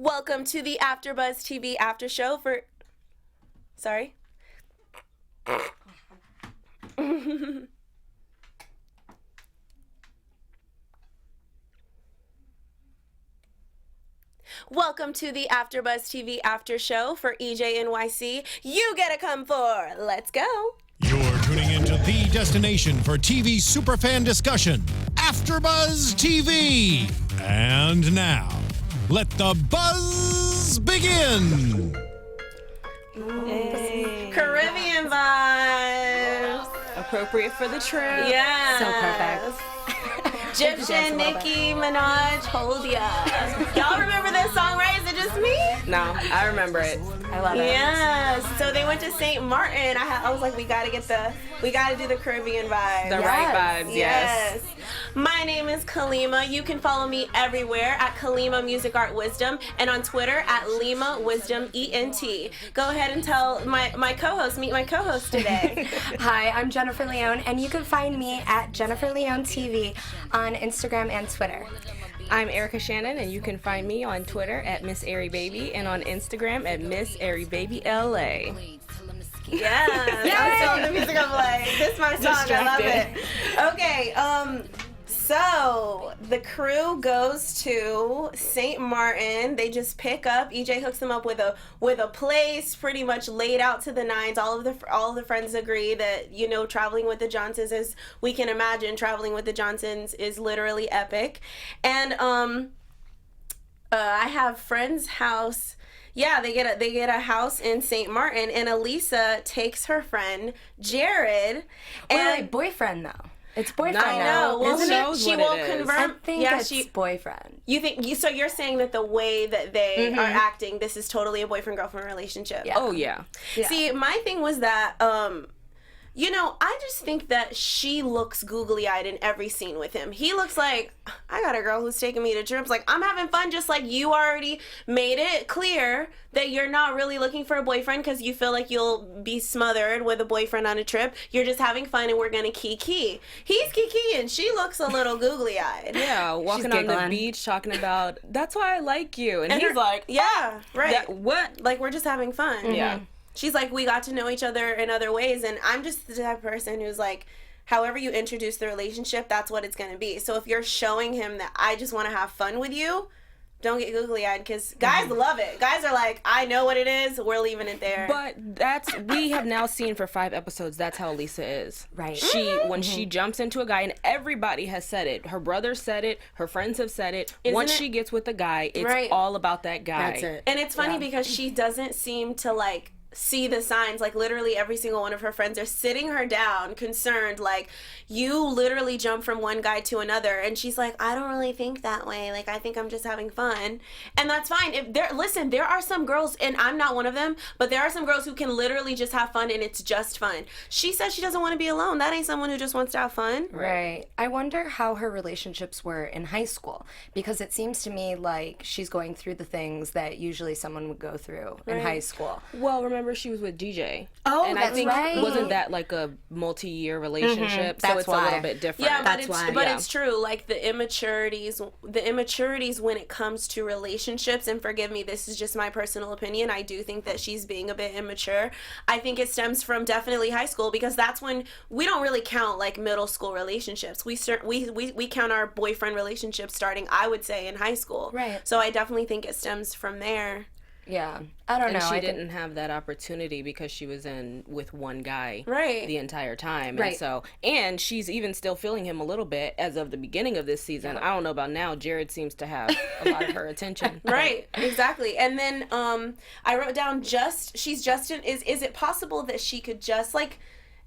Welcome to the AFTERBUZZ TV after show for... Sorry? Welcome to the AFTERBUZZ TV after show for EJNYC. You get to come for. Let's go. You're tuning into the destination for TV superfan discussion, AFTERBUZZ TV. And now, let the buzz begin. Hey. Caribbean vibes. Appropriate for the trip. Yeah. So perfect. Egyptian Nicki Minaj, hold ya. Y'all remember this song, right? Is it just me? No, I remember it. I love it. Yes. So they went to St. Martin. I was like, we gotta do the Caribbean vibes. The right vibes, yes. My name is Kalima. You can follow me everywhere at Kalima Music Art Wisdom and on Twitter at Lima Wisdom ENT. Go ahead and tell my co-host, meet my co-host today. Hi, I'm Jennifer Leone, and you can find me at Jennifer Leone TV on Instagram and Twitter. I'm Erica Shannon, and you can find me on Twitter at Miss Airy Baby and on Instagram at Miss Airy Baby LA. Yes, I'm still in the music of like, this is my song, I love it. Okay, so the crew goes to St. Martin. They just pick up. EJ hooks them up with a place pretty much laid out to the nines. All of the friends agree that, you know, traveling with the Johnsons, as we can imagine, traveling with the Johnsons is literally epic. And I have friend's house. Yeah, they get a house in St. Martin, and Elisa takes her friend Jared. And boyfriend though. It's boyfriend. I know. Well, she won't confirm. I think it's boyfriend. You think? So you're saying that the way that they are acting, this is totally a boyfriend-girlfriend relationship? Yeah. Oh yeah. See, my thing was that, you know, I just think that she looks googly-eyed in every scene with him. He looks like, I got a girl who's taking me to trips. Like, I'm having fun, just like you already made it clear that you're not really looking for a boyfriend because you feel like you'll be smothered with a boyfriend on a trip. You're just having fun and we're going to kiki. He's kiki and she looks a little googly-eyed. Yeah, walking on the beach talking about, that's why I like you. And he's like, yeah, right. What? Like, we're just having fun. Yeah. She's like, we got to know each other in other ways, and I'm just the type of person who's like, however you introduce the relationship, that's what it's going to be. So if you're showing him that I just want to have fun with you, don't get googly-eyed, because guys love it. Guys are like, I know what it is, we're leaving it there. But we have now seen for 5 episodes, that's how Lisa is. Right. When she jumps into a guy, and everybody has said it. Her brother said it. Her friends have said it. Once she gets with the guy, it's all about that guy. That's it. And it's funny because she doesn't seem to, like, see the signs. Like, literally every single one of her friends are sitting her down concerned, like, you literally jump from one guy to another, and she's like, I don't really think that way, like, I think I'm just having fun. And that's fine. If there are some girls, and I'm not one of them, but there are some girls who can literally just have fun and it's just fun. She says she doesn't want to be alone. That ain't someone who just wants to have fun. Right. I wonder how her relationships were in high school, because it seems to me like she's going through the things that usually someone would go through in high school. Well, remember she was with DJ. Oh, and that's I think right. Wasn't that like a multi-year relationship? So That's it's why. a little bit different. Yeah, That's why. It's true. Like the immaturities when it comes to relationships, and forgive me, this is just my personal opinion. I do think that she's being a bit immature. I think it stems from definitely high school, because that's when we don't really count like middle school relationships. We count our boyfriend relationships starting, I would say, in high school. Right. So I definitely think it stems from there. Yeah. I don't know. And she didn't have that opportunity because she was in with one guy Right. the entire time. Right. And she's even still feeling him a little bit as of the beginning of this season. I don't know about now. Jared seems to have a lot of her attention. Right, exactly. And then I wrote down is it possible that she could just, like,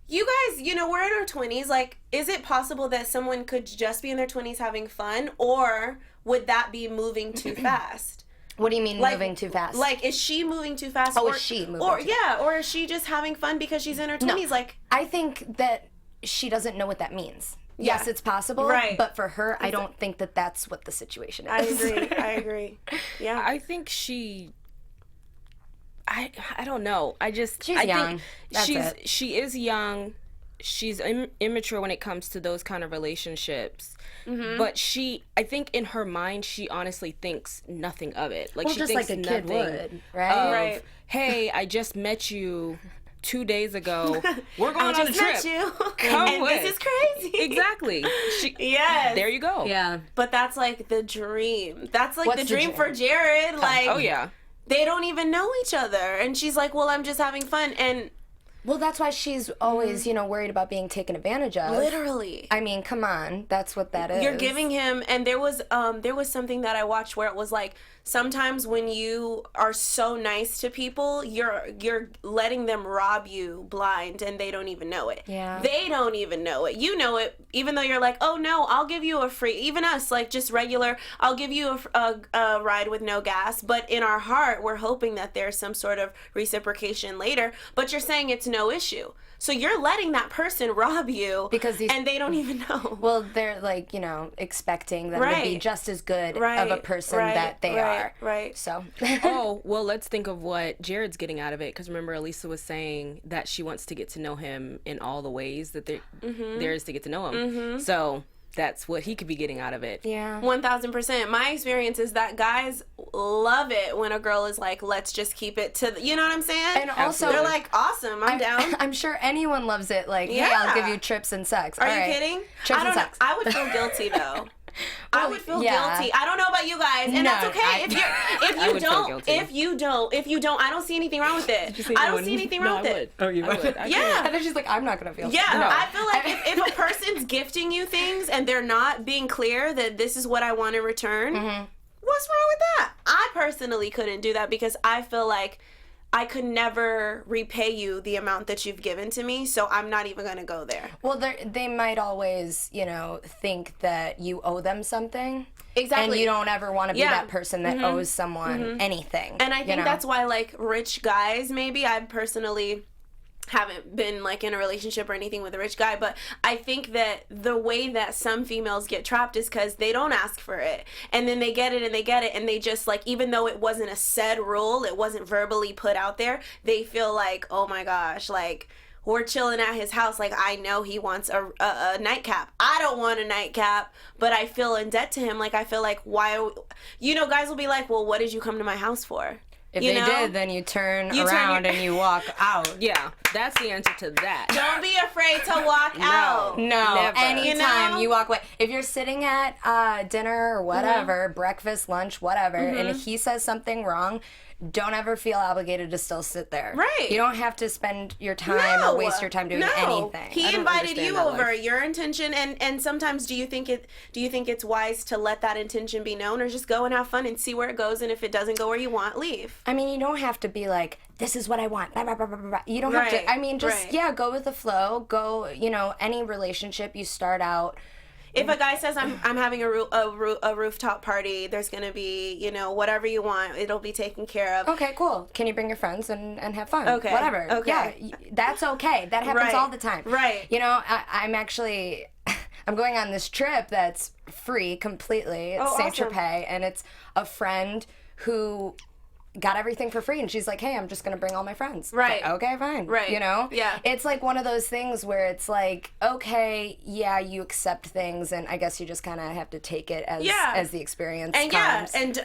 you guys, you know, we're in our 20s, like, is it possible that someone could just be in their 20s having fun, or would that be moving too fast? What do you mean, like, moving too fast? Like, is she moving too fast? Oh, or, is she moving or too yeah, or is she just having fun because she's in her 20s? No, like, I think that she doesn't know what that means. Yes, it's possible, right. But for her, I don't think that that's what the situation is. I agree. Yeah. I think she... I don't know. She's young. She is young. she's immature when it comes to those kind of relationships. But I think in her mind, she honestly thinks nothing of it. Like, well, she just thinks like a kid nothing would, right? of, hey, I just met you 2 days ago. We're going on a trip. Met you. Come and with. This is crazy. Exactly. Yes. There you go. Yeah. But that's like the dream. That's like What's the the dream dream? for Jared. Like, Oh, yeah. they don't even know each other. And she's like, well, I'm just having fun. And Well, that's why she's always, worried about being taken advantage of. literally. I mean, come on. That's what that is. You're giving him, and there was something that I watched where it was like, sometimes when you are so nice to people, you're letting them rob you blind, and they don't even know it. Yeah. They don't even know it. You know it, even though you're like, oh no, I'll give you a free, even us, like just regular, I'll give you a ride with no gas. But in our heart, we're hoping that there's some sort of reciprocation later. But you're saying it's no issue. So you're letting that person rob you and they don't even know. Well, they're like, expecting them to be just as good of a person that they are. Right. So. Oh, well, let's think of what Jared's getting out of it. Because remember, Elisa was saying that she wants to get to know him in all the ways that there is to get to know him. So that's what he could be getting out of it. Yeah. 1000%. My experience is that guys love it when a girl is like, let's just keep it to you know what I'm saying? And also, they're like, awesome, I'm down. I'm sure anyone loves it. Like, hey, I'll give you trips and sex. Are All you right. kidding? Trips I and don't sex. know. I would feel guilty though. I would feel guilty. I don't know about you guys, and that's okay. If you don't, I don't see anything wrong with it. I don't see anything wrong with it. Oh, you would. Yeah. And then she's like, I'm not gonna feel. Yeah, No. I feel like if a person's gifting you things and they're not being clear that this is what I want in return, what's wrong with that? I personally couldn't do that because I feel like I could never repay you the amount that you've given to me, so I'm not even going to go there. Well, they might always, think that you owe them something. Exactly. And you don't ever want to be that person that owes someone anything. And I think that's why, like, rich guys, maybe, I personally haven't been like in a relationship or anything with a rich guy, but I think that the way that some females get trapped is because they don't ask for it, and then they get it and they just like, even though it wasn't a said rule, it wasn't verbally put out there, they feel like, oh my gosh, like, we're chilling at his house, like, I know he wants a nightcap. I don't want a nightcap, but I feel in debt to him. Like, I feel like, why, guys will be like, well, what did you come to my house for? If they did, then you turn around and you walk out. Yeah, that's the answer to that. Don't be afraid to walk out. No, never. anytime you walk away. If you're sitting at dinner or whatever, breakfast, lunch, whatever, and he says something wrong, don't ever feel obligated to still sit there. Right. You don't have to spend your time or waste your time doing anything. He invited you over. Your intention, and sometimes do you think it's wise to let that intention be known, or just go and have fun and see where it goes, and if it doesn't go where you want, leave? I mean, you don't have to be like, this is what I want. Blah, blah, blah, blah, blah. You don't have to. I mean, just go with the flow. Go, any relationship you start out. If a guy says, I'm having a rooftop party, there's going to be, whatever you want, it'll be taken care of. Okay, cool. Can you bring your friends and have fun? Okay. Whatever. Okay. Yeah, that's okay. That happens all the time. Right. I'm actually, I'm going on this trip that's free completely. It's Saint-Tropez, and it's a friend who got everything for free, and she's like, hey, I'm just gonna bring all my friends. Right. Like, okay, fine. Right. Yeah. It's like one of those things where it's like, okay, yeah, you accept things, and I guess you just kind of have to take it as the experience and comes. and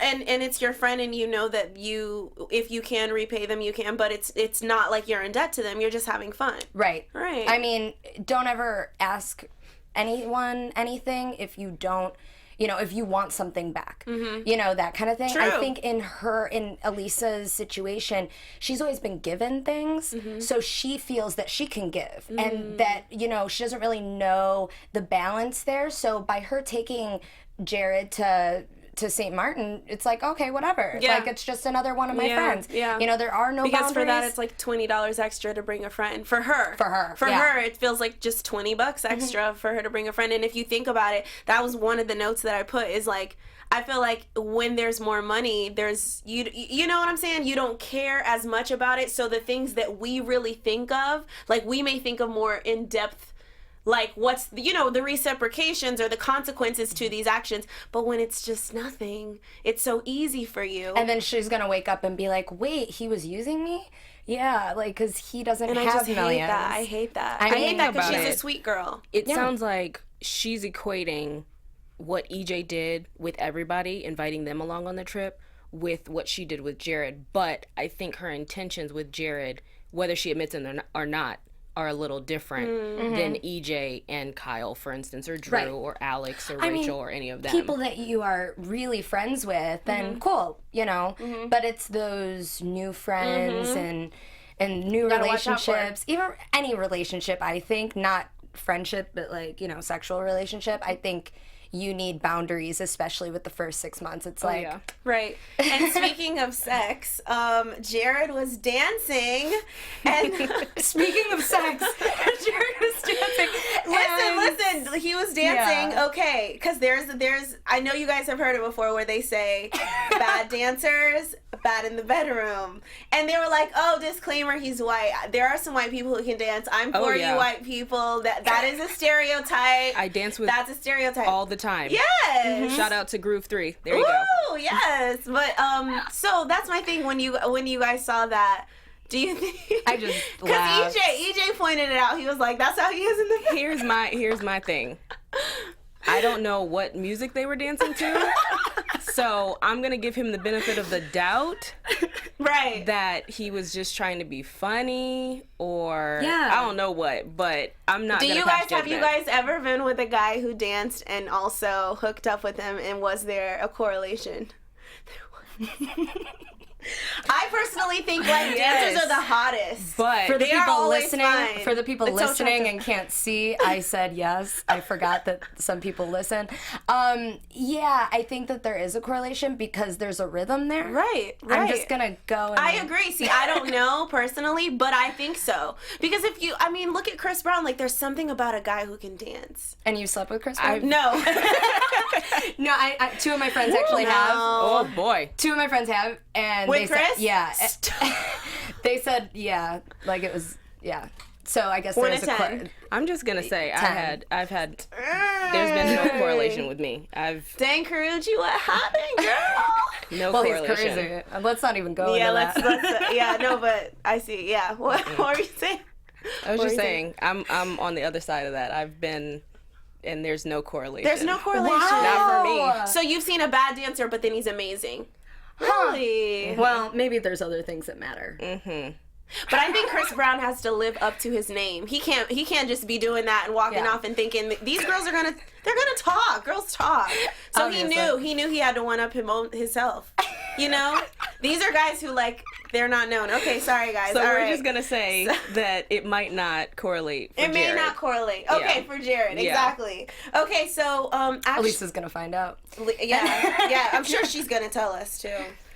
it's your friend, and you know that if you can repay them, you can, but it's not like you're in debt to them, you're just having fun. Right. I mean, don't ever ask anyone anything if you don't, if you want something back, that kind of thing. True. I think in Elisa's situation, she's always been given things, so she feels that she can give, and that, she doesn't really know the balance there. So by her taking Jared to St. Martin, it's like, okay, whatever. Yeah. Like, it's just another one of my friends. Yeah. There are no because boundaries. for that, it's like $20 extra to bring a friend. For her, it feels like just $20 extra for her to bring a friend. And if you think about it, that was one of the notes that I put, is like, I feel like when there's more money, there's, you know what I'm saying? You don't care as much about it. So the things that we really think of, like, we may think of more in depth, like, what's, the reciprocations or the consequences to these actions. But when it's just nothing, it's so easy for you. And then she's going to wake up and be like, wait, he was using me? Yeah, like, because he doesn't And have I just millions. hate that. I hate that. I I hate that because about she's it. a sweet girl. It sounds like she's equating what EJ did with everybody, inviting them along on the trip, with what she did with Jared. But I think her intentions with Jared, whether she admits it or not, are a little different than EJ and Kyle, for instance, or Drew, Right. or Alex, or I mean, Rachel, or any of them. People that you are really friends with, then cool, you know. But it's those new friends and new Gotta watch out for. relationships, even any relationship. I think not friendship, but like, you know, sexual relationship. I think you need boundaries, especially with the first 6 months. It's like, yeah. Right. And speaking of sex, Jared was dancing. And speaking of sex, Jared was dancing. listen, he was dancing. Okay, because there's I know you guys have heard it before where they say bad dancers, bad in the bedroom. And they were like, oh, disclaimer, he's white. There are some white people who can dance. I'm for you white people. That is a stereotype. I dance with That's a stereotype. all the time. Yes. Shout out to Groove 3. There you go. Ooh, yes. But so that's my thing when you guys saw that. Do you think I just because laughed. EJ pointed it out. He was like, "That's how he is in the." Here's my thing. I don't know what music they were dancing to, so I'm gonna give him the benefit of the doubt Right. that he was just trying to be funny, or Yeah. I don't know what. But I'm not. Do gonna you pass guys have you judgment. guys ever been with a guy who danced and also hooked up with him, and was there a correlation? I personally think like dancers are the hottest. But For the They are people always listening, fine. for the people It's so listening attractive. and can't see, I said yes. I forgot that some people listen. Yeah, I think that there is a correlation because there's a rhythm there. Right. I'm just gonna go. And I agree. See, I don't know personally, but I think so. Because look at Chris Brown. Like, there's something about a guy who can dance. And you slept with Chris Brown? No. No, I two of my friends actually have. oh boy, Two of my friends have, and With they Chris? said, yeah. They said, yeah, like it was, yeah. So I guess 1 there's to a 10. I'm just gonna say 10. I've had. There's been no correlation with me. Dang, Carucci, what happened, girl? No well, he's correlation. crazy. Let's not even go Yeah, into let's that. yeah, no, but I see. Yeah. What were you saying? I was What just were you saying, I'm on the other side of that. I've been, and there's no correlation. There's no correlation. Not for me. So you've seen a bad dancer, but then he's amazing. Really? Well, maybe there's other things that matter. But I think Chris Brown has to live up to his name. He can't just be doing that and walking Yeah. off and thinking these girls they're gonna talk. Girls talk. So Obviously. he knew he had to one up himself. You know? These are guys who they're not known. Okay, sorry guys. So All we're right. just gonna say that it might not correlate. For It may Jared. not correlate. Okay, Yeah. for Jared, Yeah. exactly. Okay, so actually, Elisa's gonna find out. yeah, I'm sure she's gonna tell us too.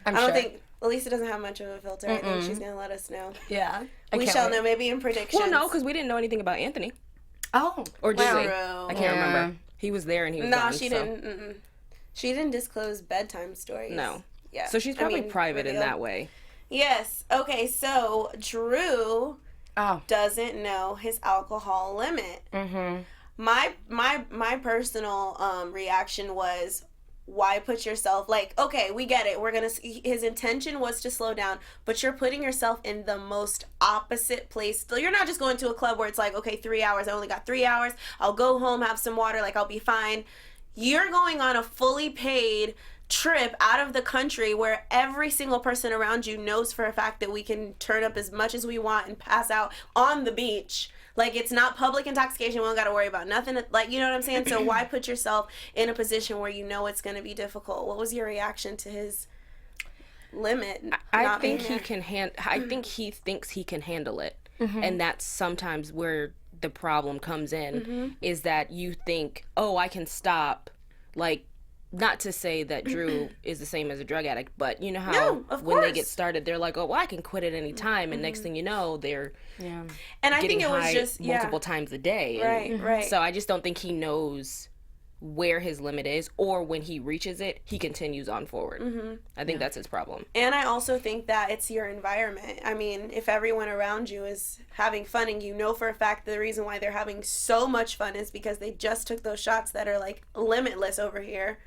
I'm I don't sure. think Elisa doesn't have much of a filter. I think she's gonna let us know. Yeah. We shall know, maybe in predictions. Well, no, because we didn't know anything about Anthony. Oh. Or did we? True. I can't remember. He was there and he was No, gone. she so. didn't. Mm-mm. She didn't disclose bedtime stories. No. Yeah. So she's probably private in revealed. that way. Yes. Okay. So Drew Oh. doesn't know his alcohol limit. Mm-hmm. My personal reaction was, why put yourself okay, we get it. His intention was to slow down, but you're putting yourself in the most opposite place. So you're not just going to a club where it's like, okay, 3 hours. I only got 3 hours. I'll go home, have some water. I'll be fine. You're going on a fully paid trip out of the country where every single person around you knows for a fact that we can turn up as much as we want and pass out on the beach. It's not public intoxication. We don't got to worry about nothing. You know what I'm saying? So why put yourself in a position where you know it's going to be difficult? What was your reaction to his limit? I think he can I think he thinks he can handle it. And that's sometimes where the problem comes in, is that you think, oh, I can stop. Not to say that Drew is the same as a drug addict, but you know how No, of when they course. get started, they're like, oh, well, I can quit at any time. And next thing you know, they're And I getting think it was high just multiple times a day. And Right. So I just don't think he knows where his limit is, or when he reaches it, he continues on forward. I think that's his problem. And I also think that it's your environment. I mean, if everyone around you is having fun and you know for a fact the reason why they're having so much fun is because they just took those shots that are limitless over here,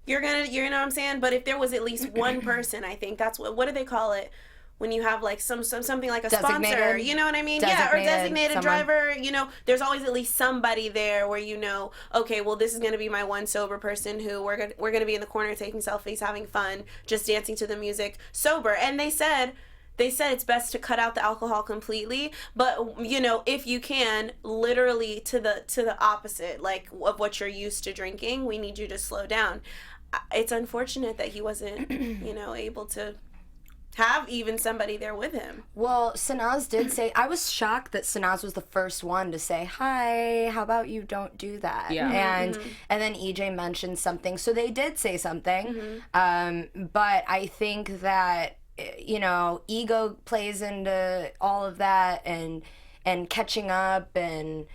you know what I'm saying? But if there was at least one person, I think that's what do they call it? when you have like something like a Designated. sponsor, you know what I mean? Yeah, or designated driver, you know, there's always at least somebody there where you know, okay, well, this is going to be my one sober person who we're going to be in the corner taking selfies, having fun, just dancing to the music sober. And they said it's best to cut out the alcohol completely, but you know, if you can, literally to the opposite, like of what you're used to drinking, we need you to slow down. It's unfortunate that he wasn't, you know, able to have even somebody there with him. Well, Sanaz did say, I was shocked that Sanaz was the first one to say, hi, how about you don't do that? Yeah. And then EJ mentioned something, so they did say something. But I think that, you know, ego plays into all of that, and catching up, and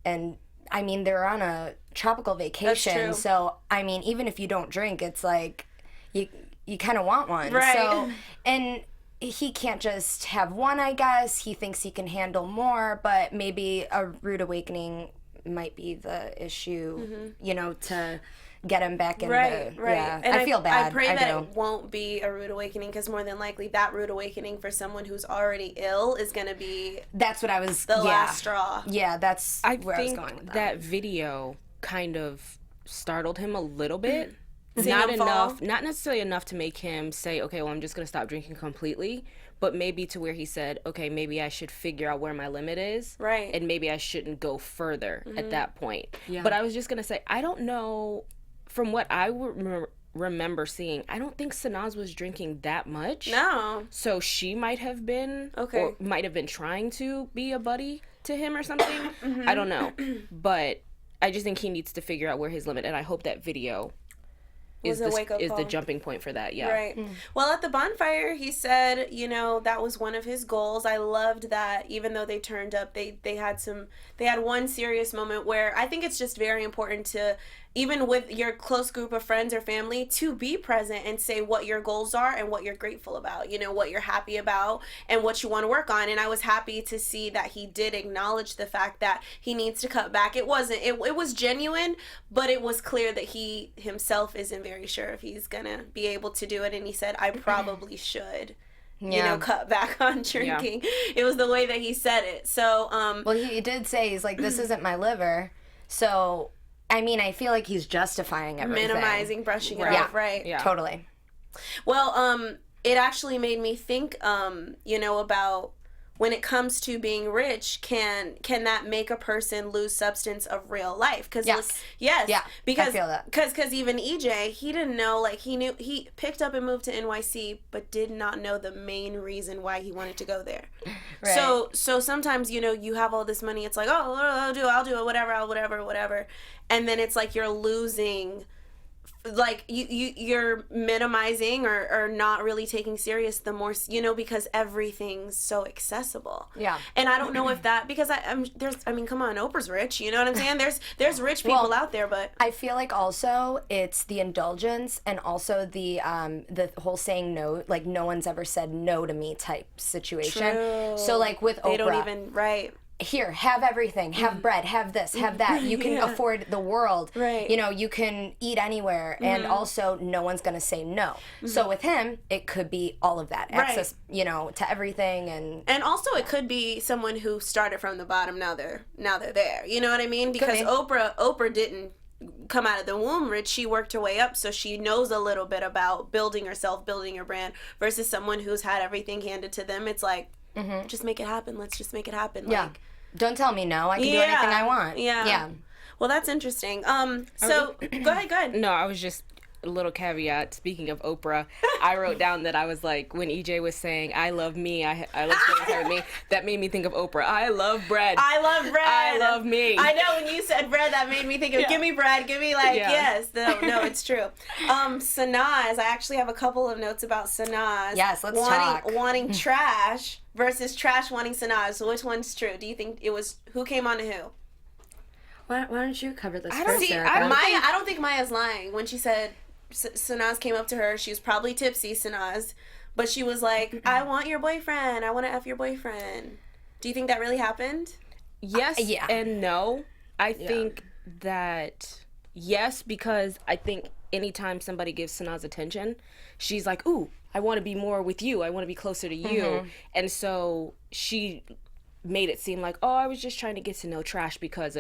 I mean, they're on a tropical vacation. That's true. So, I mean, even if you don't drink, it's like, you kind of want one. Right. So, and he can't just have one, I guess. He thinks he can handle more, but maybe a rude awakening might be the issue, you know, to get him back in Right. Yeah, And I feel bad. I pray that do. it won't be a rude awakening, because more than likely that rude awakening for someone who's already ill is going to be That's what I was, the last straw. Yeah, that's where I was going with that video kind of startled him a little bit. Seeing Not him fall? enough, not necessarily enough to make him say, okay, well, I'm just going to stop drinking completely, but maybe to where he said, okay, maybe I should figure out where my limit is. Right. And maybe I shouldn't go further at that point. Yeah. But I was just going to say, I don't know, from what I remember seeing, I don't think Sanaz was drinking that much. No. So she might have been, or might have been trying to be a buddy to him or something. I don't know. But I just think he needs to figure out where his limit, and I hope that video is the jumping point for that. Yeah. Right. Well, at the bonfire, he said, you know, that was one of his goals. I loved that even though they turned up, they had one serious moment where I think it's just very important to, even with your close group of friends or family, to be present and say what your goals are and what you're grateful about, you know, what you're happy about and what you want to work on. And I was happy to see that he did acknowledge the fact that he needs to cut back. It was genuine, but it was clear that he himself isn't very sure if he's gonna be able to do it. And he said, I probably should. You know, cut back on drinking. Yeah. It was the way that he said it. So, well, he did say, he's like, this isn't my liver. So, I mean, I feel like he's justifying everything. Minimizing, brushing it off, right? Yeah, totally. Well, it actually made me think, you know, about when it comes to being rich, can that make a person lose substance of real life? Cause yes. Yeah. Because, I feel that. Because even EJ, he didn't know, like, he picked up and moved to NYC, but did not know the main reason why he wanted to go there. Right. So sometimes, you know, you have all this money, it's like, oh, I'll do it, whatever. And then it's like you're losing, like you're minimizing or not really taking serious the more, you know, because everything's so accessible. Yeah. And I don't know if that, because I mean, come on, Oprah's rich, you know what I'm saying? There's rich people out there, but I feel like also it's the indulgence and also the whole saying no, like no one's ever said no to me type situation. True. So like with Oprah, they don't even, right. Here, have everything, have bread, have this, have that. You can afford the world. Right. You know, you can eat anywhere, and also no one's going to say no. So with him, it could be all of that. Access, you know, to everything. And also it could be someone who started from the bottom, now they're there. You know what I mean? Because Oprah didn't come out of the womb rich. She worked her way up, so she knows a little bit about building herself, building her brand, versus someone who's had everything handed to them. It's like, just make it happen. Let's just make it happen. Yeah. Like, don't tell me no. I can do anything I want. Yeah. Yeah. Well, that's interesting. So go ahead. No, I was just a little caveat. Speaking of Oprah, I wrote down that I was like, when EJ was saying, I love me, I love spending me, that made me think of Oprah. I love bread. I love bread. I love me. I know, when you said bread, that made me think of give me bread, give me like, yes. No, it's true. Sanaz, I actually have a couple of notes about Sanaz. Yes, let's talk. Wanting trash versus trash wanting Sanaz. So which one's true? Do you think it was, who came on to who? Why don't you cover this I first, Erica? I don't think Maya's lying when she said Sanaz came up to her. She was probably tipsy, Sanaz, but she was like, I want your boyfriend. I want to F your boyfriend. Do you think that really happened? Yes and no. I think that yes, because I think anytime somebody gives Sanaz attention, she's like, ooh, I want to be more with you. I want to be closer to you. And so she made it seem like, oh, I was just trying to get to know Trash because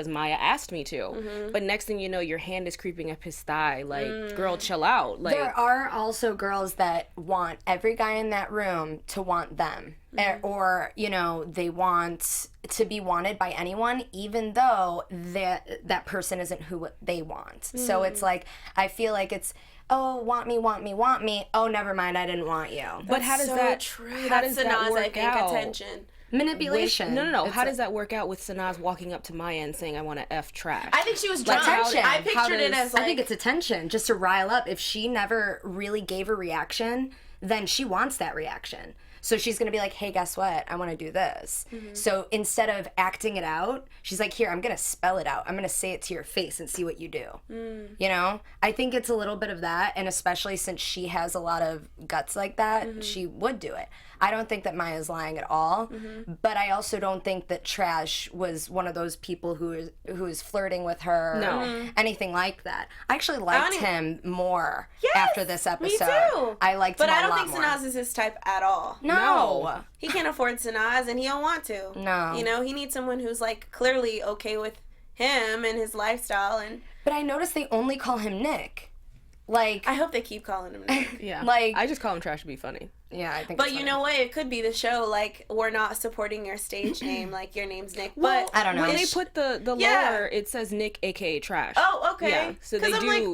Maya asked me to. But next thing you know, your hand is creeping up his thigh. Like, girl, chill out. Like, there are also girls that want every guy in that room to want them. Or, you know, they want to be wanted by anyone, even though that person isn't who they want. So it's like, I feel like it's, oh, want me, want me, want me. Oh, never mind, I didn't want you. but how does that how does that work out? Attention. Manipulation. No. How does that work out with Sanaz walking up to Maya and saying, I want to F Trash? I think she was drunk. Attention. I pictured it as like... I think it's attention, just to rile up. If she never really gave a reaction, then she wants that reaction. So she's going to be like, hey, guess what? I want to do this. So instead of acting it out, she's like, here, I'm going to spell it out. I'm going to say it to your face and see what you do. You know? I think it's a little bit of that, and especially since she has a lot of guts like that, she would do it. I don't think that Maya's lying at all, but I also don't think that Trash was one of those people who is flirting with her, anything like that. I actually liked him more after this episode. Me too. I liked him a lot more. But I don't think Sanaz is his type at all. No. He can't afford Sanaz, and he don't want to. No. You know, he needs someone who's, like, clearly okay with him and his lifestyle. And But I noticed they only call him Nick. Like, I hope they keep calling him Nick. Yeah. Like, I just call him Trash to be funny. yeah, I think But it's you funny. know what? It could be the show, like, we're not supporting your stage name, like, your name's Nick. Well, But I don't know. When they put the lower, it says Nick, aka Trash. Oh, okay. Yeah, so 'Cause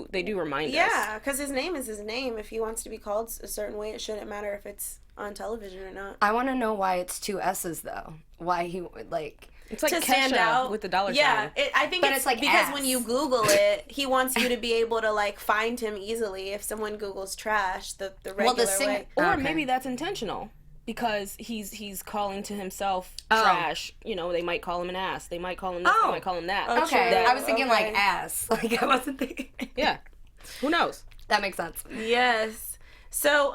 they do remind us. yeah, because his name is his name. If he wants to be called a certain way, it shouldn't matter if it's on television or not. I want to know why it's 2 S's, though. Why he, like... It's like To Kesha stand out with the dollar Yeah, sign. I think But it's it's like because ass. when you Google it, he wants you to be able to like find him easily. If someone Googles Trash, the regular way. Or Okay. maybe that's intentional because he's calling to himself Trash. You know, they might call him an ass. They might call him this. They might call him that. Okay, That- I was thinking okay. like ass. Like, I wasn't thinking... Yeah. Who knows? That makes sense. Yes. So,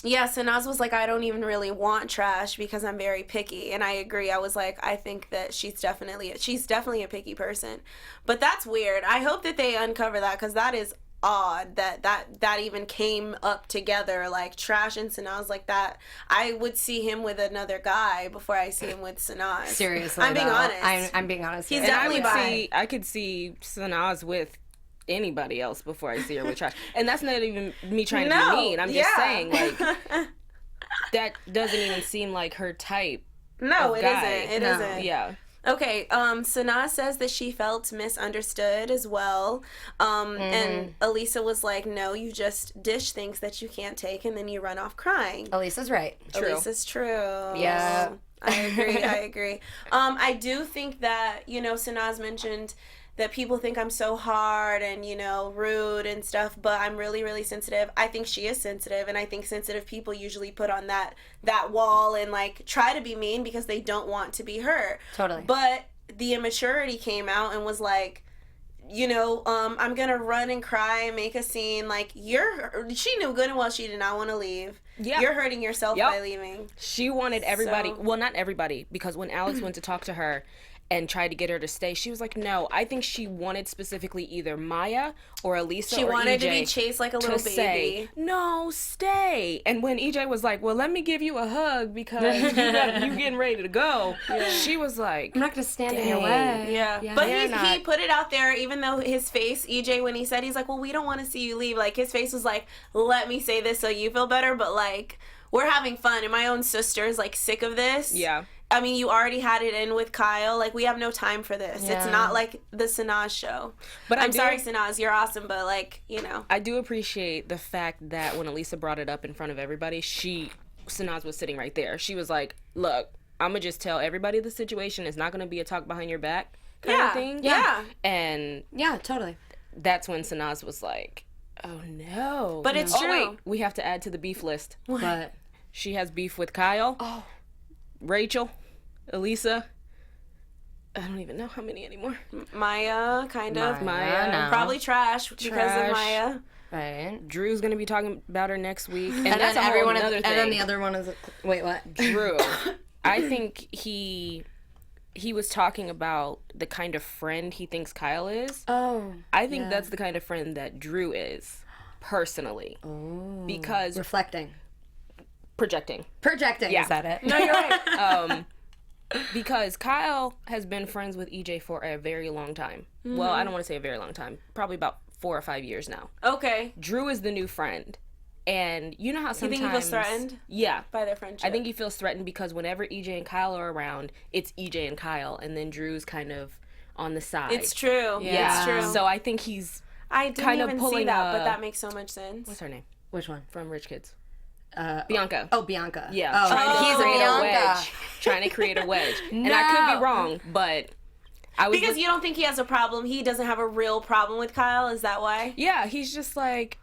yeah, Sanaz was like, I don't even really want Trash because I'm very picky. And I agree. I was like, I think that she's definitely a picky person. But that's weird. I hope that they uncover that because that is odd that even came up together, like Trash and Sanaz like that. I would see him with another guy before I see him with Sanaz. Seriously, I'm being though. honest. I'm being honest. He's here. definitely I could see Sanaz with anybody else before I see her with Trash. And that's not even me trying to be mean. I'm just saying, like, that doesn't even seem like her type. No, of it guy. isn't. It isn't. Yeah. Okay, Sanaz says that she felt misunderstood as well. And Elisa was like, no, you just dish things that you can't take and then you run off crying. Elisa's right. True. Elisa's true. Yeah. I agree. I do think that, you know, Sanaz mentioned that people think I'm so hard and, you know, rude and stuff, but I'm really, really sensitive. I think she is sensitive, and I think sensitive people usually put on that wall and, like, try to be mean because they don't want to be hurt. Totally. But the immaturity came out and was like, you know, I'm gonna run and cry and make a scene. Like, she knew good and well she did not want to leave. Yeah. You're hurting yourself Yep. by leaving. She wanted everybody, So- well, not everybody, because when Alex went to talk to her and tried to get her to stay, she was like, no. I think she wanted specifically either Maya or Elisa She or wanted to EJ be chased like a little to baby. say, no, stay. And when EJ was like, well, let me give you a hug because you getting ready to go, she was like, I'm not going to stand in your Dang. way. Yeah. But They're he not- put it out there, even though his face, EJ, when he said, he's like, well, we don't want to see you leave. Like, his face was like, let me say this so you feel better, but, like, we're having fun. And my own sister is, like, sick of this. yeah. I mean, you already had it in with Kyle. Like, we have no time for this. Yeah. It's not like the Sanaz show. But I'm sorry, Sanaz, you're awesome, but, like, you know. I do appreciate the fact that when Elisa brought it up in front of everybody, Sanaz was sitting right there. She was like, look, I'm going to just tell everybody the situation. It's not going to be a talk behind your back kind of thing. Yeah. And Yeah, totally. that's when Sanaz was like, oh, no. But it's Oh, true. wait, we have to add to the beef list. But She has beef with Kyle, Rachel, Elisa. I don't even know how many anymore. Maya, kind of. Maya, no. Probably Trash because of Trash. Maya. right. Drew's going to be talking about her next week. And, And that's then a whole everyone, other thing. and then the other one is wait, what? Drew. I think he was talking about the kind of friend he thinks Kyle is. Oh, I think that's the kind of friend that Drew is. personally. Because Reflecting. Projecting. Yeah. Is that it? No, you're right. Because Kyle has been friends with EJ for a very long time. Well, I don't want to say a very long time. Probably about 4 or 5 years now. Okay. Drew is the new friend. And you know how sometimes... You think he feels threatened? Yeah. By their friendship? I think he feels threatened because whenever EJ and Kyle are around, it's EJ and Kyle. And then Drew's kind of on the side. It's true. Yeah. It's true. So I think he's I didn't kind of even pulling see that, a- but that makes so much sense. What's her name? Which one? From Rich Kids. Bianca. Oh, Bianca. Yeah. Oh, Trying to he's a create Bianca. wedge. Trying to create a wedge. And I could be wrong, but I was... Because you don't think he has a problem. He doesn't have a real problem with Kyle. Is that why? Yeah, he's just like...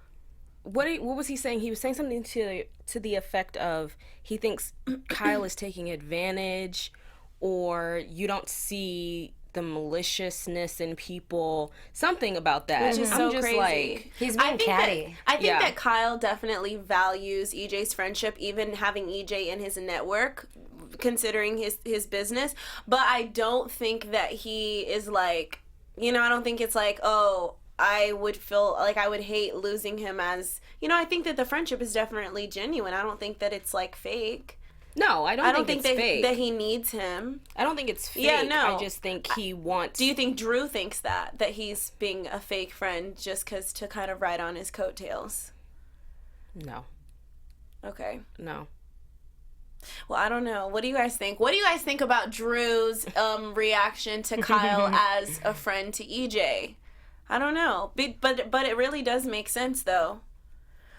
What was he saying? He was saying something to the effect of he thinks Kyle is taking advantage, or you don't see the maliciousness in people. Something about that. Which is so I'm just crazy. like... He's being catty. I think Yeah. that Kyle definitely values EJ's friendship, even having EJ in his network, considering his business. But I don't think that he is like, I don't think it's like, oh, I would feel like I would hate losing him as, I think that the friendship is definitely genuine. I don't think that it's like fake. No, I don't think it's that, fake. that he needs him. I don't think it's fake. Yeah, no. I just think he wants... Do you think Drew thinks that he's being a fake friend just because to kind of ride on his coattails? No. Okay. No. Well, I don't know. What do you guys think? What do you guys think about Drew's reaction to Kyle as a friend to EJ? I don't know. But it really does make sense, though.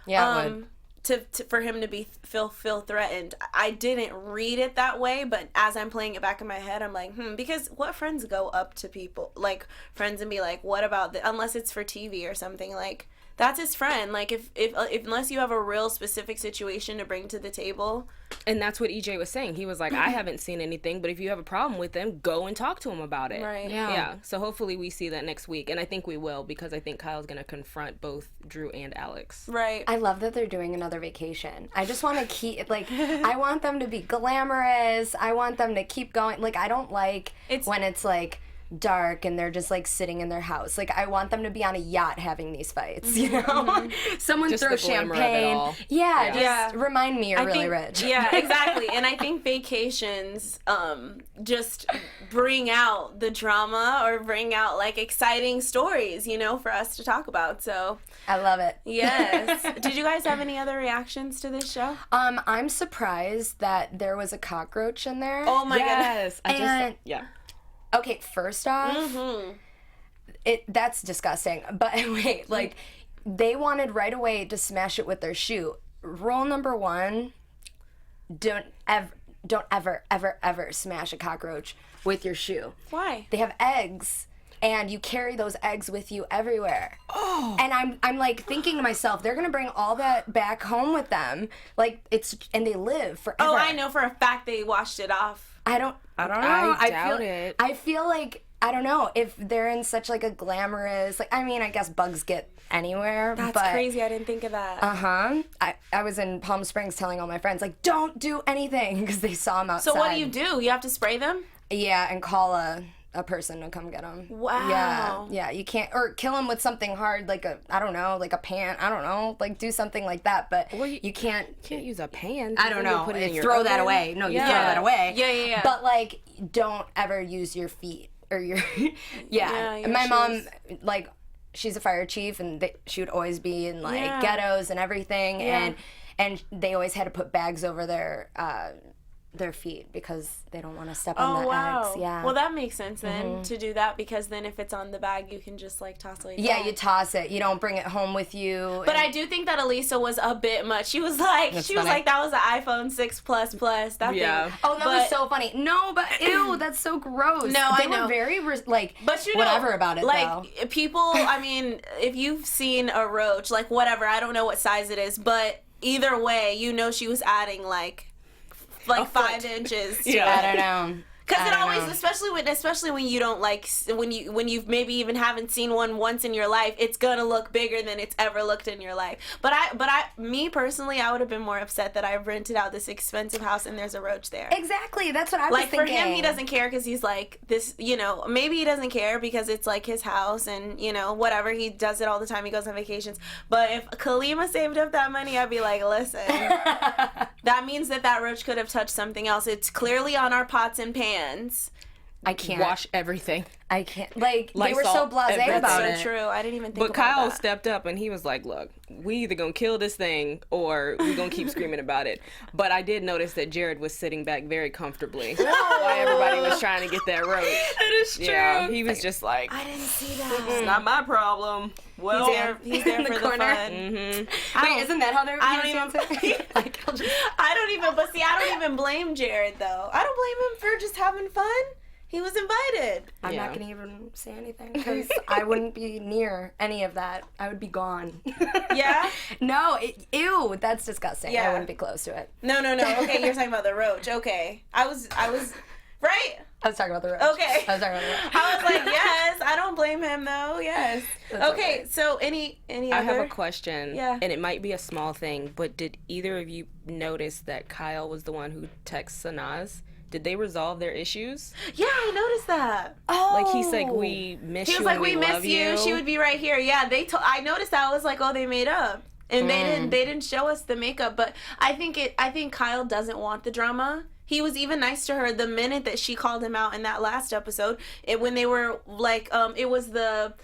Yeah, it would. To for him to feel threatened. I didn't read it that way, but as I'm playing it back in my head, I'm like, because what friends go up to people, like friends, and be like, what about the, unless it's for TV or something, like that's his friend. Like if unless you have a real specific situation to bring to the table. And that's what EJ was saying. He was like, I haven't seen anything, but if you have a problem with them, go and talk to him about it. Right. Yeah. So hopefully we see that next week. And I think we will, because I think Kyle's going to confront both Drew and Alex. Right. I love that they're doing another vacation. I just want to keep, like, I want them to be glamorous. I want them to keep going. Like, I don't like when it's, like, dark and they're just, like, sitting in their house. Like, I want them to be on a yacht having these fights, you know? Someone Just throw the glamour of it champagne. all. Yeah, just remind me you're really think, rich. Yeah, exactly. And I think vacations just bring out the drama or bring out, like, exciting stories, for us to talk about. So I love it. yes. Did you guys have any other reactions to this show? I'm surprised that there was a cockroach in there. Oh my Yes. And- Yeah. Okay, first off, that's disgusting. But wait, like, they wanted right away to smash it with their shoe. Rule number 1, don't ever smash a cockroach with your shoe. Why? They have eggs, and you carry those eggs with you everywhere. Oh. And I'm like thinking to myself, they're gonna bring all that back home with them. Like, and they live forever. Oh, I know for a fact they washed it off. I don't know. I doubt it. I feel like, I don't know, if they're in such like a glamorous, like, I mean, I guess bugs get anywhere. That's but, crazy. I didn't think of that. I was in Palm Springs telling all my friends, like, don't do anything, because they saw them outside. So what do? You have to spray them? Yeah, and call a person to come get them. Wow. Yeah, you can't, or kill them with something hard, like I don't know, like a pan. I don't know, like do something like that. But you can't Can't use a pan. I don't know. Put it in your throw that oven. away. No, you Yeah. throw that away. Yeah. But like, don't ever use your feet or your Yeah, your And my mom, shoes. like, she's a fire chief, and she would always be in like Yeah. ghettos and everything, Yeah. and they always had to put bags over their feet because they don't want to step on the eggs. Yeah. Well, that makes sense then to do that, because then if it's on the bag, you can just like toss it. Yeah, you toss it. You don't bring it home with you. But I do think that Elisa was a bit much. She was like, funny. that was the iPhone 6 Plus. That Yeah. thing. Oh, that was so funny. No, but ew, that's so gross. No, they I know. were very like, But whatever about it, like, though. people, I mean, if you've seen a roach, like whatever, I don't know what size it is, but either way, she was adding like 5 inches to Yeah. I don't know. Because it always, especially when you don't like, when you've maybe even haven't seen one once in your life, it's gonna look bigger than it's ever looked in your life. But me personally, I would have been more upset that I rented out this expensive house and there's a roach there. Exactly, that's what I was thinking. Like, for him, he doesn't care because he's like, this, you know, maybe he doesn't care because it's like his house and, you know, whatever, he does it all the time, he goes on vacations. But if Kalima saved up that money, I'd be like, listen, that means that roach could have touched something else. It's clearly on our pots and pans. I can't wash everything. I can't. Like, they Lysol, were so blasé everything. about That's it. so true. I didn't even think But about Kyle that. stepped up and he was like, look, we either gonna kill this thing or we gonna keep screaming about it. But I did notice that Jared was sitting back very comfortably while everybody was trying to get that roach. That is true. Yeah, he was just like, I didn't see that. it's not my problem. Well, He's there in the for corner. the fun. Wait, isn't that how they're I don't even. like, I'll just... I don't even blame Jared though. I don't blame him for just having fun. He was invited. I'm not going to even say anything because I wouldn't be near any of that. I would be gone. Yeah? No, ew, that's disgusting. Yeah. I wouldn't be close to it. No. Okay, you're talking about the roach. Okay. I was right? I was talking about the roach. Okay. I was talking about the roach. I was like, yes, I don't blame him though. Yes. Okay, so any other? I have a question. Yeah. And it might be a small thing, but did either of you notice that Kyle was the one who texted Sanaz? Did they resolve their issues? Yeah, I noticed that. Oh. Like, he's like, we miss you. He was like, and we miss love you. She would be right here. Yeah, I noticed that. I was like, oh, they made up. And they didn't show us the makeup, but I think Kyle doesn't want the drama. He was even nice to her the minute that she called him out in that last episode. When they were like, it was the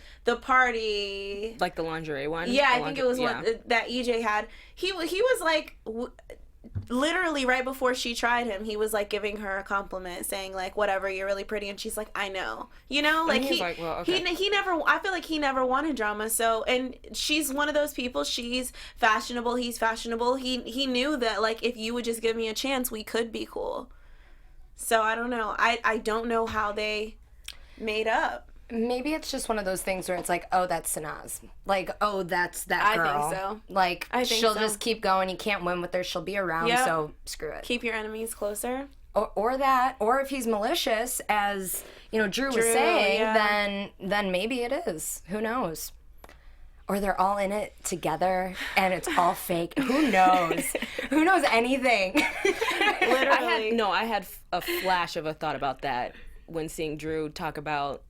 party, like the lingerie one. Yeah, The I think it was one that EJ had. He was like, literally right before she tried him, he was like giving her a compliment, saying like, whatever, you're really pretty, and she's like, I know, you know, like he's like, well, okay. he never, I feel like he never wanted drama. So, and she's one of those people, she's fashionable, he's fashionable, he knew that like, if you would just give me a chance, we could be cool. So I don't know, I don't know how they made up. Maybe it's just one of those things where it's like, oh, that's Sanaz. Like, oh, that's that girl. I think so. Like, I think she'll so. just keep going. You can't win with her. She'll be around, Yep. so screw it. Keep your enemies closer. Or that. Or if he's malicious, as, you know, Drew was saying, yeah. then maybe it is. Who knows? Or they're all in it together, and it's all fake. Who knows? Who knows anything? Literally. I had a flash of a thought about that when seeing Drew talk about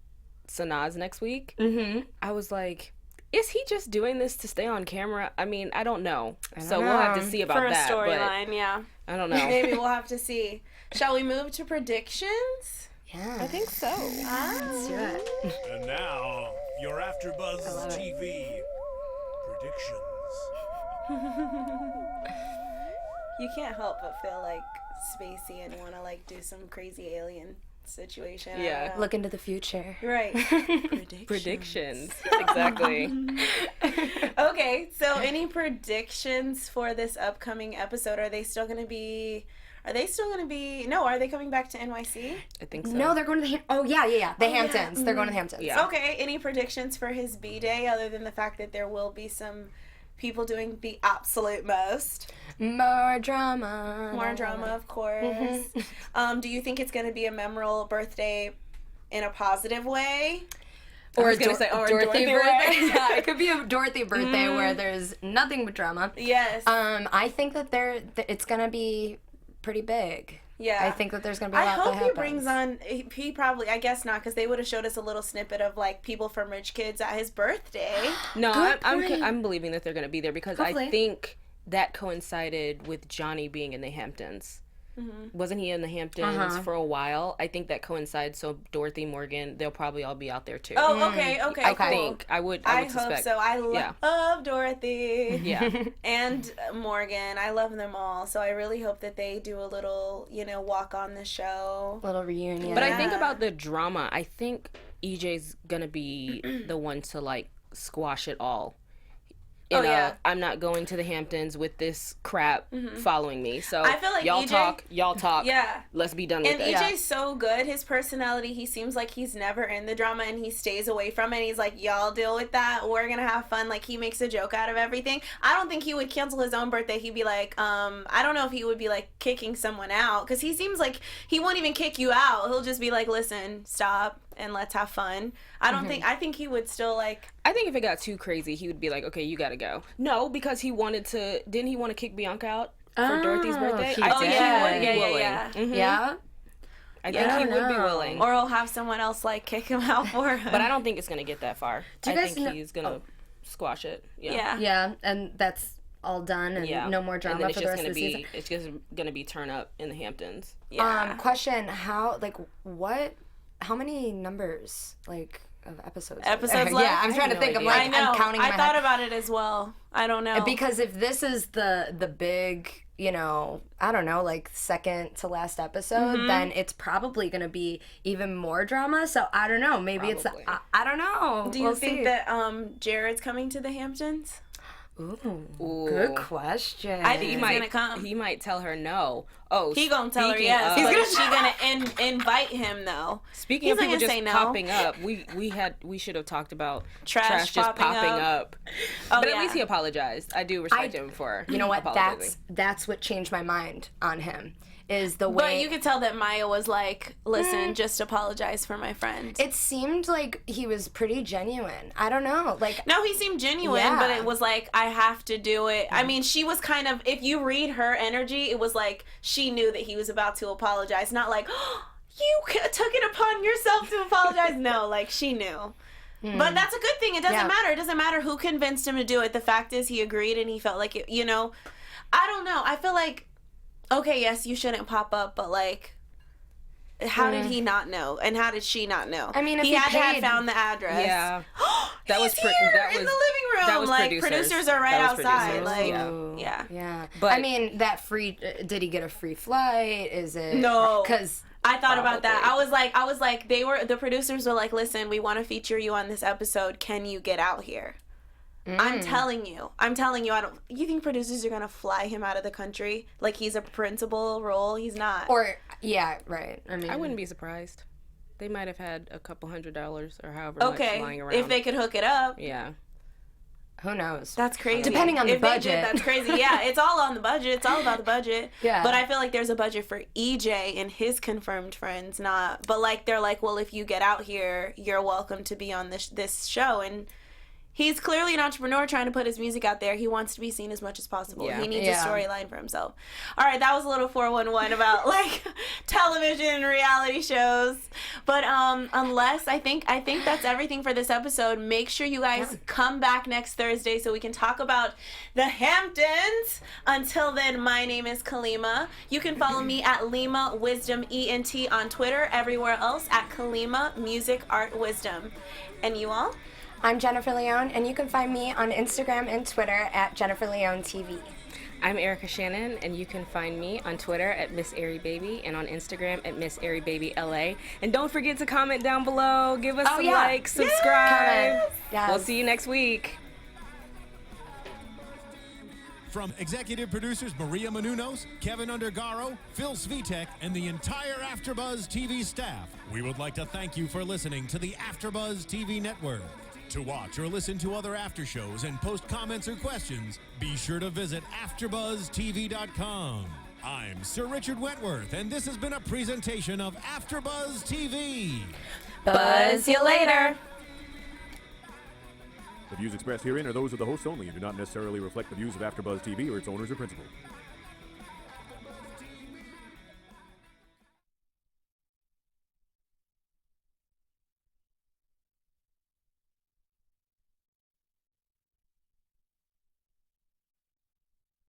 Sanaz next week. Mm-hmm. I was like, is he just doing this to stay on camera? I mean, I don't know. So we'll have to see about For a that. storyline, yeah. I don't know. Maybe we'll have to see. Shall we move to predictions? Yeah. I think so. Let's do it. And now, your AfterBuzz TV predictions. You can't help but feel like spacey and want to like do some crazy alien situation. I Yeah. don't know. Look into the future. Right. Predictions. Exactly. Okay, so any predictions for this upcoming episode? Are they still going to be... No, are they coming back to NYC? I think so. No, they're going to the... The Hamptons. They're going to the Hamptons. Yeah. Okay, any predictions for his B-Day other than the fact that there will be some people doing the absolute most? More drama. More drama, of course. Do you think it's going to be a memorable birthday in a positive way? Or was gonna say, or a Dorothy Dorothy birthday. Yeah, it could be a Dorothy birthday where there's nothing but drama. Yes. I think that it's gonna be pretty big. Yeah. I think that there's gonna be a I lot that hope happens. he brings on, he probably, I guess not, because they would have showed us a little snippet of like people from Rich Kids at his birthday. No, Good I'm point. believing that they're going to be there because Hopefully. I think that coincided with Johnny being in the Hamptons. Wasn't he in the Hamptons for a while? I think that coincides. So Dorothy, Morgan, they'll probably all be out there too. Oh, okay, I cool. think I would hope suspect. so. I love Dorothy. Yeah. And Morgan. I love them all. So I really hope that they do a little, walk on the show. Little reunion. But I think about the drama. I think EJ's gonna be the one to like squash it all. I'm not going to the Hamptons with this crap following me. So I feel like y'all EJ talk. Yeah. Let's be done with And it. EJ's so good. His personality, he seems like he's never in the drama and he stays away from it. He's like, y'all deal with that. We're going to have fun. Like, he makes a joke out of everything. I don't think he would cancel his own birthday. He'd be like, I don't know if he would be like kicking someone out, because he seems like he won't even kick you out. He'll just be like, listen, stop and let's have fun. I think he would still like. I think if it got too crazy, he would be like, okay, you got to go. No, because he wanted to, didn't he want to kick Bianca out for Dorothy's birthday? he I think did. he would be willing. Yeah. I think he would be willing. Or he'll have someone else like kick him out for him. But I don't think it's going to get that far. Do you I guys think know- he's going to squash it. Yeah, and that's all done and no more And drama then for the rest of the season. It's just going to be turn up in the Hamptons. Question, how many numbers, like, of episodes? Episodes left? Yeah, I'm trying to think. idea. I'm like, I know. I'm counting in I my thought head. about it as well. I don't know. Because if this is the big, you know, I don't know, like second to last episode, then it's probably going to be even more drama. So I don't know. Maybe Probably. I don't know. Do you think that Jared's coming to the Hamptons? Ooh, good question. I think he's gonna come. He might tell her no. Oh, He gonna tell her speaking yes. of- But she gonna invite him though. Speaking He's of not people gonna just say no. popping up, we should have talked about Trash just popping popping up. Oh, But yeah. at least he apologized. I do respect him for You know what? apologizing. That's what changed my mind on him. Is the way. But you could tell that Maya was like, listen, just apologize for my friend. It seemed like he was pretty genuine. I don't know. Like, No, he seemed genuine, Yeah. but it was like, I have to do it. I mean, she was kind of, if you read her energy, it was like she knew that he was about to apologize. Not like, oh, you took it upon yourself to apologize. No, like she knew. But that's a good thing. It doesn't matter. It doesn't matter who convinced him to do it. The fact is he agreed and he felt like it, you know. I don't know. I feel like, okay, yes, you shouldn't pop up, but like, how did he not know? And how did she not know? I mean, if he he had to have paid- found the address. Yeah. That was that in was- the living room. that was like producers. are right That was outside. producers. Like, Yeah. yeah. Yeah. But- I mean, that free. Did he get a free flight? Is it? No. Because. I thought about that. Probably. I was like, the producers were like, listen, we want to feature you on this episode. Can you get out here? I'm telling you, you think producers are going to fly him out of the country? Like he's a principal role? He's not. Or yeah, right. I mean, I wouldn't be surprised. They might have had a couple $100 or however much lying around. if they could hook it up. Yeah. Who knows? That's crazy. Depending on the If they budget. did, that's crazy. Yeah, it's all on the budget. It's all about the budget. Yeah. But I feel like there's a budget for EJ and his confirmed friends, not. But like they're like, well, if you get out here, you're welcome to be on this show. And he's clearly an entrepreneur trying to put his music out there. He wants to be seen as much as possible. Yeah. He needs Yeah. a storyline for himself. All right, that was a little 411 about like television and reality shows. But unless I think that's everything for this episode. Make sure you guys come back next Thursday so we can talk about the Hamptons. Until then, my name is Kalima. You can follow me at Lima Wisdom ENT on Twitter. Everywhere else at Kalima Music Art Wisdom. And you all? I'm Jennifer Leone, and you can find me on Instagram and Twitter at Jennifer Leone TV. I'm Erica Shannon, and you can find me on Twitter at Miss Airy Baby and on Instagram at Miss Airy Baby LA. And don't forget to comment down below, give us some likes, subscribe. Comment. Yes. We'll see you next week. From executive producers Maria Menounos, Kevin Undergaro, Phil Svitek, and the entire AfterBuzz TV staff, we would like to thank you for listening to the AfterBuzz TV network. To watch or listen to other after shows and post comments or questions, be sure to visit AfterBuzzTV.com. I'm Sir Richard Wentworth, and this has been a presentation of AfterBuzz TV. Buzz you later. The views expressed herein are those of the hosts only and do not necessarily reflect the views of AfterBuzz TV or its owners or principals.